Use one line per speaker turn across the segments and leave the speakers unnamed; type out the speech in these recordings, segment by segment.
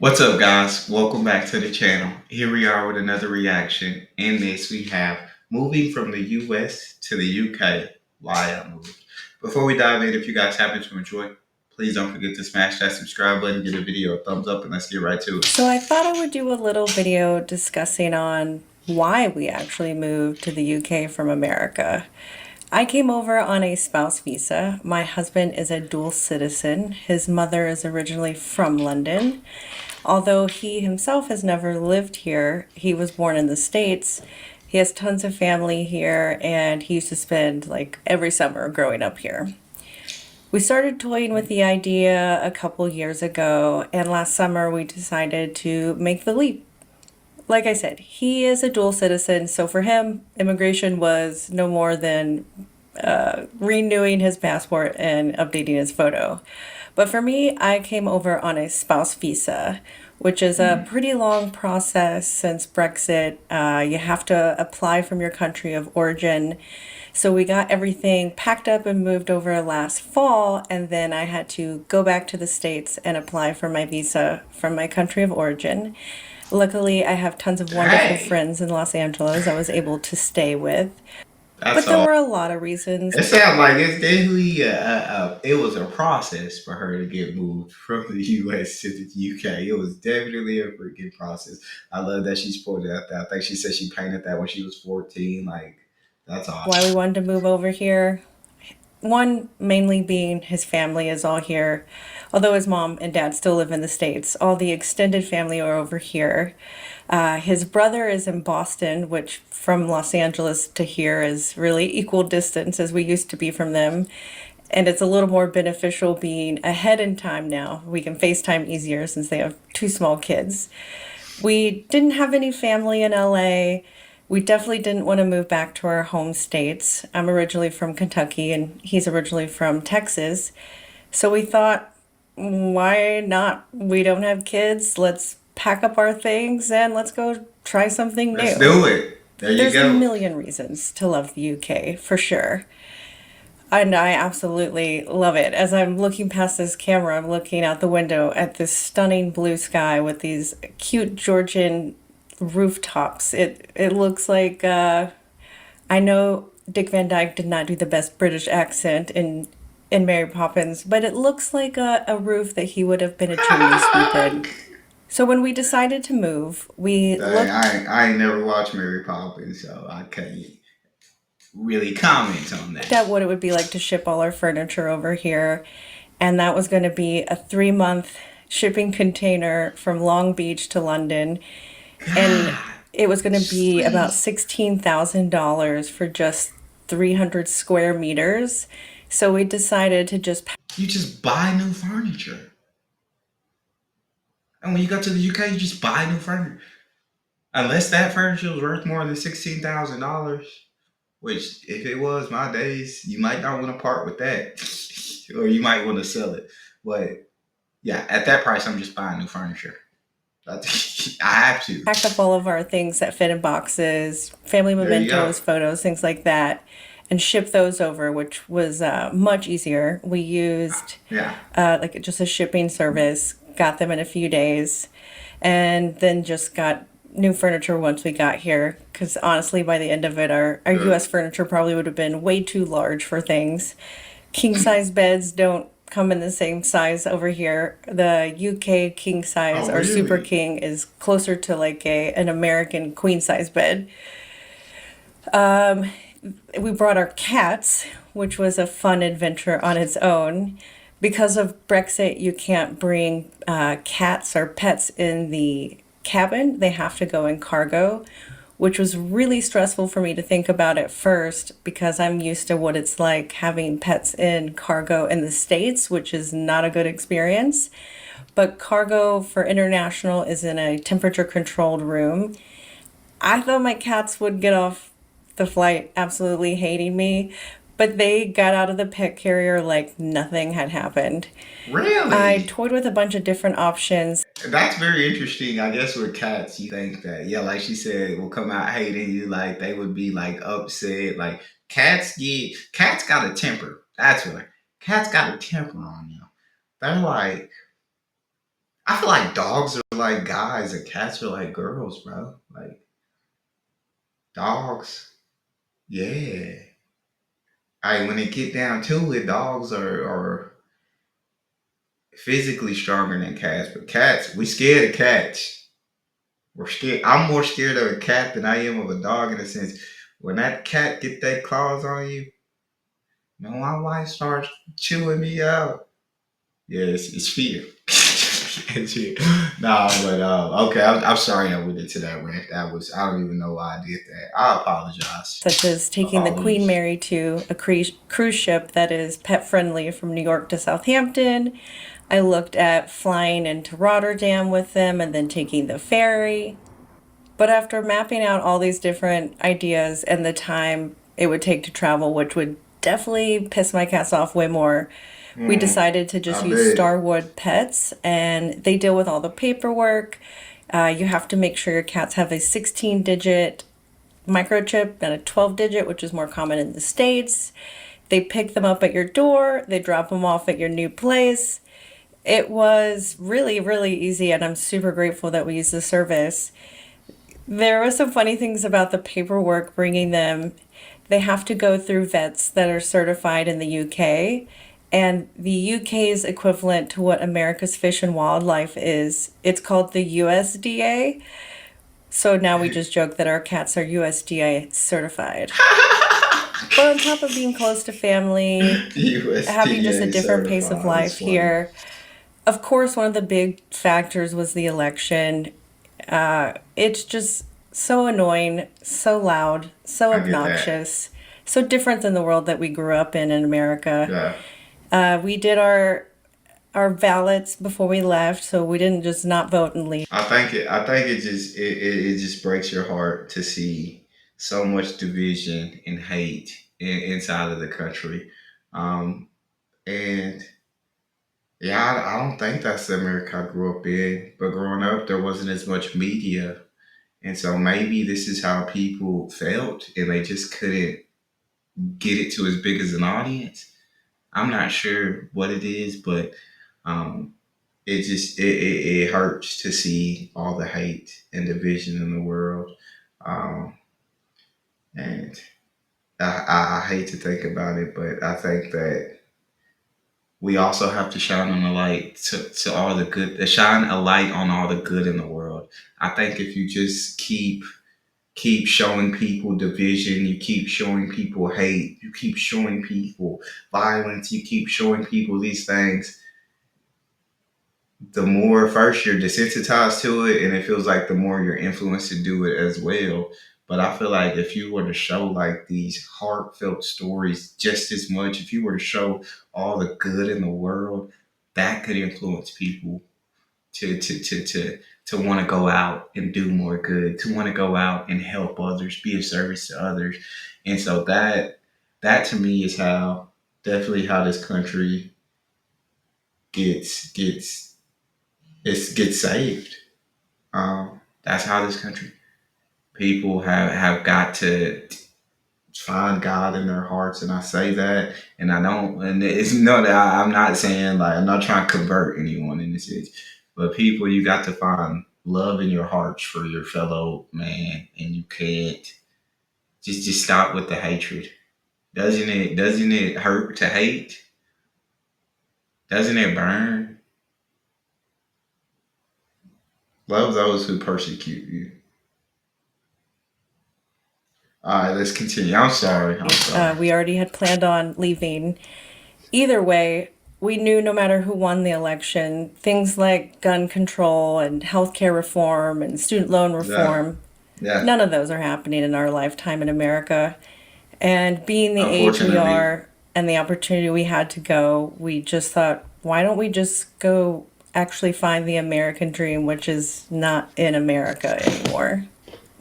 What's up, guys? Welcome back to the channel. Here we are with another reaction. In this, we have moving from the US to the UK. Why I moved. Before we dive in, if you guys happen to enjoy, please don't forget to smash that subscribe button, give the video a thumbs up, and let's get right to it.
So I thought I would do a little video discussing on why we actually moved to the UK from America. I came over on a spouse visa. My husband is a dual citizen. His mother is originally from London. Although he himself has never lived here, he was born in the States. He has tons of family here, and he used to spend like every summer growing up here. We started toying with the idea a couple years ago, and last summer we decided to make the leap. Like I said, he is a dual citizen, so for him, immigration was no more than renewing his passport and updating his photo. But for me, I came over on a spouse visa, which is a pretty long process since Brexit. You have to apply from your country of origin. So we got everything packed up and moved over last fall, and then I had to go back to the States and apply for my visa from my country of origin. Luckily, I have tons of wonderful
Hey,
friends in Los Angeles I was able to stay with.
that's
But there
all.
were a lot of reasons.
It sounds like it's definitely it was a process for her to get moved from the US to the UK. It was definitely a freaking process. I love that she's pointed out that. I think she said she painted that when she was 14. Like, that's awesome.
Why we wanted to move over here. One, mainly being his family is all here. Although his mom and dad still live in the States, all the extended family are over here. His brother is in Boston, which from Los Angeles to here is really equal distance as we used to be from them. And it's a little more beneficial being ahead in time now. We can FaceTime easier since they have two small kids. We didn't have any family in LA. We definitely didn't want to move back to our home states. I'm originally from Kentucky and he's originally from Texas. So we thought, why not? We don't have kids. Let's pack up our things and let's go try something
Let's
new.
do it. There you
There's a
go.
million reasons to love the UK, for sure. And I absolutely love it. As I'm looking past this camera, I'm looking out the window at this stunning blue sky with these cute Georgian rooftops. It looks like I know Dick Van Dyke did not do the best British accent in Mary Poppins, but it looks like a roof that he would have been a chimney sweep
Dang,
in. So when we decided to move, we looked
I ain't never watched Mary Poppins, so I can't really comment on that.
at what it would be like to ship all our furniture over here, and that was going to be a 3 month shipping container from Long Beach to London, and
God,
it was going to be about
sleep.
$16,000 for just 300 square meters. So we decided to just
You just buy new furniture. And when you go to the UK, you just buy new furniture. Unless that furniture was worth more than $16,000, which if it was my days, you might not want to part with that. Or you might want to sell it. But yeah, at that price, I'm just buying new furniture. I have to.
pack up all of our things that fit in boxes, family
There you go.
mementos, photos, things like that, and ship those over, which was much easier. We used
Yeah.
like just a shipping service, got them in a few days, and then just got new furniture once we got here. Because honestly, by the end of it, our
Good.
US furniture probably would have been way too large for things. King size beds don't come in the same size over here. The UK king size
Oh,
or super
really?
king is closer to like an American queen size bed. We brought our cats, which was a fun adventure on its own. Because of Brexit, you can't bring cats or pets in the cabin. They have to go in cargo, which was really stressful for me to think about at first because I'm used to what it's like having pets in cargo in the States, which is not a good experience. But cargo for international is in a temperature controlled room. I thought my cats would get off the flight absolutely hating me, but they got out of the pet carrier like nothing had happened. I
Really?
toyed with a bunch of different options.
That's very interesting. I guess with cats, you think that, yeah, like she said, will come out hating you, like they would be like upset. Like cats got a temper. That's what cats got a temper on you. They're like, I feel like dogs are like guys and cats are like girls, bro. Like dogs, yeah. I when it get down to it, dogs are physically stronger than cats, but cats, we scared of cats. We're scared. I'm more scared of a cat than I am of a dog in a sense. When that cat get that claws on you, my wife starts chewing me out. Yeah, it's fear. It's fear. Nah, but okay. I'm sorry I went into that rant. That was I don't even know why I did that. I apologize.
Such as taking the Queen
Apologies.
Mary to a cruise ship that is pet friendly from New York to Southampton. I looked at flying into Rotterdam with them and then taking the ferry. But after mapping out all these different ideas and the time it would take to travel, which would definitely piss my cats off way more, we
Mm,
decided to just
I
use
bet.
Starwood Pets, and they deal with all the paperwork. You have to make sure your cats have a 16-digit microchip and a 12-digit, which is more common in the States. They pick them up at your door, they drop them off at your new place. It was really, really easy, and I'm super grateful that we used the service. There were some funny things about the paperwork bringing them. They have to go through vets that are certified in the UK. And the UK's equivalent to what America's Fish and Wildlife is, it's called the USDA. So now we just joke that our cats are USDA certified. But on top of being close to family, having just a
USDA
different pace of
certified is
life
funny.
here, of course, one of the big factors was the election. It's just so annoying, so loud, so
I get that.
obnoxious, so different than the world that we grew up in America.
Yeah.
We did our ballots before we left, so we didn't just not vote and leave.
I think it just breaks your heart to see so much division and hate inside of the country. Um, and yeah, I don't think that's the America I grew up in. But growing up, there wasn't as much media, and so maybe this is how people felt, and they just couldn't get it to as big as an audience. I'm not sure what it is, but um, it hurts to see all the hate and division in the world. Um, and I hate to think about it, but I think that we also have to shine on the light to all the good, shine a light on all the good in the world. I think if you just keep showing people division, you keep showing people hate, you keep showing people violence, you keep showing people these things, the more first you're desensitized to it, and it feels like the more you're influenced to do it as well. But I feel like if you were to show like these heartfelt stories just as much, if you were to show all the good in the world, that could influence people to want to go out and do more good, to want to go out and help others, be of service to others. And so that to me is how definitely how this country gets gets saved. That's how this country people have got to find God in their hearts, and I say that, and I don't, and it's no that I'm not saying like I'm not trying to convert anyone in this sense, but people, you got to find love in your hearts for your fellow man, and you can't just stop with the hatred. Doesn't it hurt to hate? Doesn't it burn? Love those who persecute you. All right, let's continue. I'm sorry. I'm sorry.
We already had planned on leaving. Either way, we knew no matter who won the election, things like gun control and healthcare reform and student loan
Yeah,
reform,
yeah.
none of those are happening in our lifetime in America. And being the age we
Unfortunately,
are and the opportunity we had to go, we just thought, why don't we just go actually find the American dream, which is not in America anymore?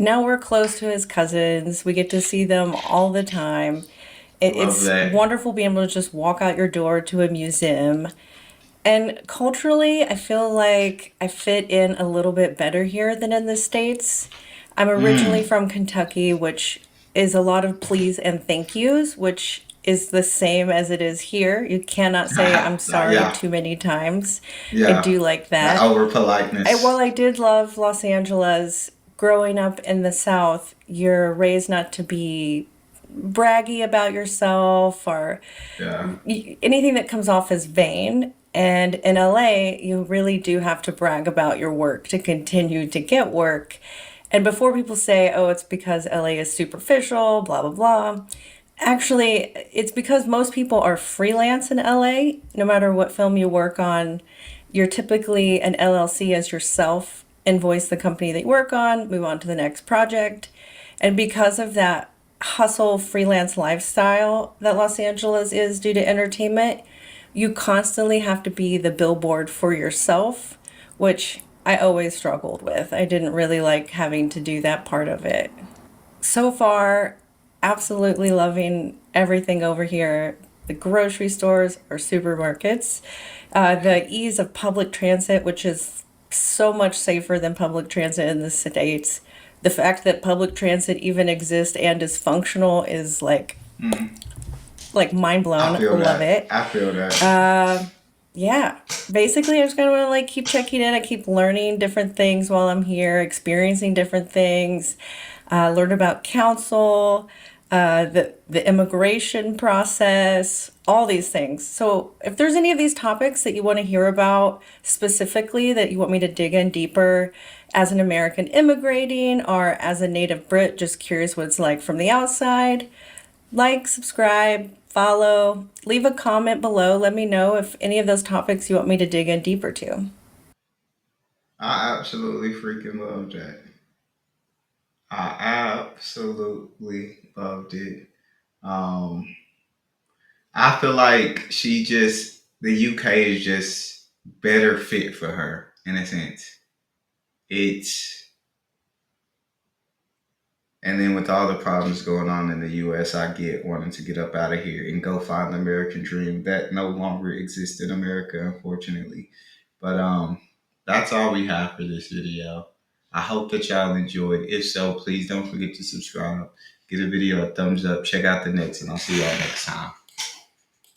Now we're close to his cousins. We get to see them all the time.
love
It's
that.
wonderful being able to just walk out your door to a museum. And culturally, I feel like I fit in a little bit better here than in the States. I'm originally
Mm,
from Kentucky, which is a lot of please and thank yous, which is the same as it is here. You cannot say I'm sorry
Yeah,
too many times. I
yeah.
do like
The
that.
over politeness.
While I did love Los Angeles, growing up in the South, you're raised not to be braggy about yourself or
Yeah.
anything that comes off as vain. And in LA, you really do have to brag about your work to continue to get work. And before people say, oh, it's because LA is superficial, blah, blah, blah. Actually, it's because most people are freelance in LA. No matter what film you work on, you're typically an LLC as yourself, invoice the company that you work on, move on to the next project. And because of that hustle freelance lifestyle that Los Angeles is due to entertainment, you constantly have to be the billboard for yourself, which I always struggled with. I didn't really like having to do that part of it. So far, absolutely loving everything over here. The grocery stores or supermarkets, the ease of public transit, which is so much safer than public transit in the States. The fact that public transit even exists and is functional is like mind
I
blown.
feel
Love
that.
it.
I feel that.
Yeah. Basically, I just kind of want to like keep checking in. I keep learning different things while I'm here, experiencing different things, learn about council, the immigration process, all these things. So, if there's any of these topics that you want to hear about specifically, that you want me to dig in deeper as an American immigrating or as a native Brit, just curious what it's like from the outside, like, subscribe, follow, leave a comment below. Let me know if any of those topics you want me to dig in deeper to.
I absolutely freaking loved that. I absolutely loved it. Um, I feel like the UK is just better fit for her in a sense. It's And then with all the problems going on in the US, I get wanting to get up out of here and go find the American dream that no longer exists in America, unfortunately. But that's all we have for this video. I hope that y'all enjoyed. If so, please don't forget to subscribe. Give the video a thumbs up. Check out the next, and I'll see y'all next time.